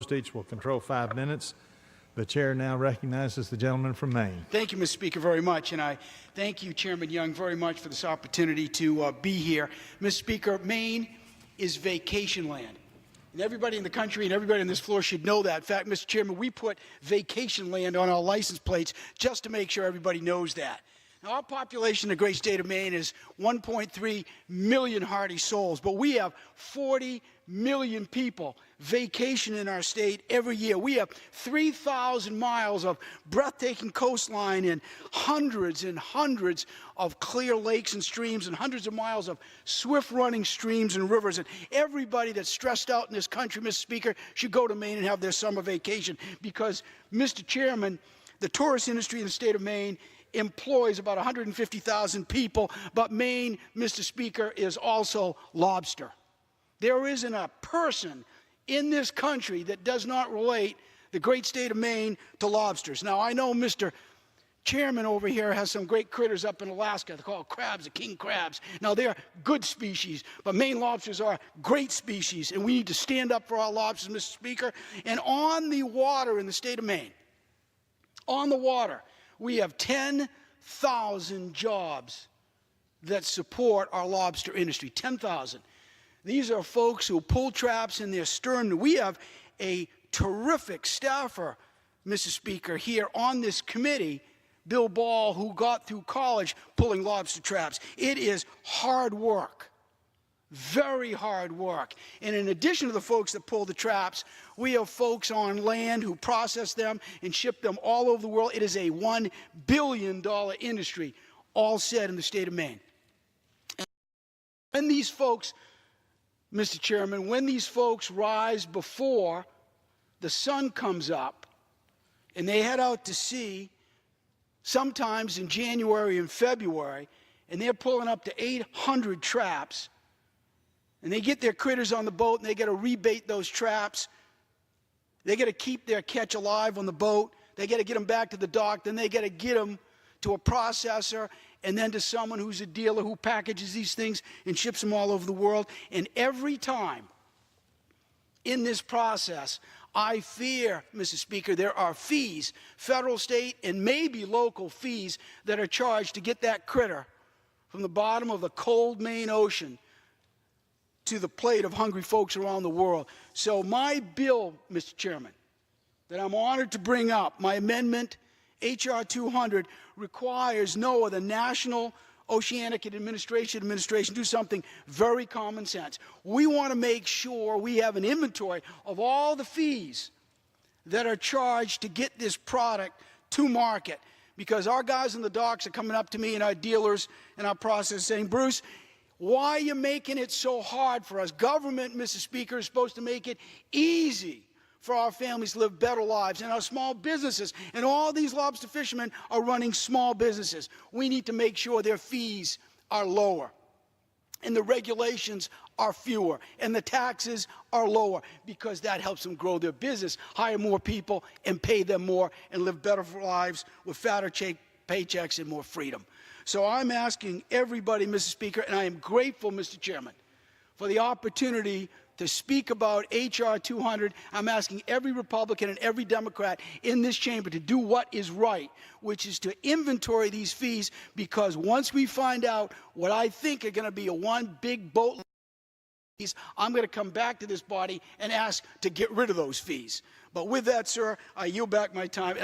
opposed. Each will control 5 minutes. The chair now recognizes the gentleman from Maine. Thank you, Mr. Speaker, very much, and I thank you, Chairman Young, very much for this opportunity to be here. Mr. Speaker, Maine is vacation land, and everybody in the country and everybody on this floor should know that. In fact, Mr. Chairman, we put vacation land on our license plates just to make sure everybody knows that. Now, our population in the great state of Maine is 1.3 million hardy souls, but we have 40 million people vacation in our state every year. We have 3,000 miles of breathtaking coastline and hundreds of clear lakes and streams and hundreds of miles of swift-running streams and rivers. And everybody that's stressed out in this country, Mr. Speaker, should go to Maine and have their summer vacation because, Mr. Chairman, the tourist industry in the state of Maine employs about 150,000 people, but Maine, Mr. Speaker, is also lobster. There isn't a person in this country that does not relate the great state of Maine to lobsters. Now, I know Mr. Chairman over here has some great critters up in Alaska. They're called crabs, the king crabs. Now, they're good species, but Maine lobsters are great species, and we need to stand up for our lobsters, Mr. Speaker. And on the water in the state of Maine, on the water, we have 10,000 jobs that support our lobster industry, 10,000. These are folks who pull traps in their stern. We have a terrific staffer, Mr. Speaker, here on this committee, Bill Ball, who got through college pulling lobster traps. It is hard work, very hard work. And in addition to the folks that pull the traps, we have folks on land who process them and ship them all over the world. It is a $1 billion industry, all said in the state of Maine. And when these folks, Mr. Chairman, when these folks rise before the sun comes up and they head out to sea, sometimes in January and February, and they're pulling up to 800 traps, and they get their critters on the boat and they got to rebait those traps. They got to keep their catch alive on the boat. They got to get them back to the dock. Then they got to get them to a processor and then to someone who's a dealer who packages these things and ships them all over the world. And every time in this process, I fear, Mr. Speaker, there are fees, federal, state, and maybe local fees that are charged to get that critter from the bottom of the cold Maine Ocean to the plate of hungry folks around the world. So my bill, Mr. Chairman, that I'm honored to bring up, my amendment, H.R. 200, requires NOAA, the National Oceanic Administration, do something very common sense. We want to make sure we have an inventory of all the fees that are charged to get this product to market, because our guys in the docks are coming up to me and our dealers and our processors saying, Bruce, why are you making it so hard for us? Government, Mr. Speaker, is supposed to make it easy for our families to live better lives and our small businesses. And all these lobster fishermen are running small businesses. We need to make sure their fees are lower and the regulations are fewer and the taxes are lower, because that helps them grow their business, hire more people, and pay them more and live better lives with fatter paychecks and more freedom. So I'm asking everybody, Mr. Speaker, and I am grateful, Mr. Chairman, for the opportunity to speak about H.R. 200. I'm asking every Republican and every Democrat in this chamber to do what is right, which is to inventory these fees, because once we find out what I think are going to be a one big boat, I'm going to come back to this body and ask to get rid of those fees. But with that, sir, I yield back my time.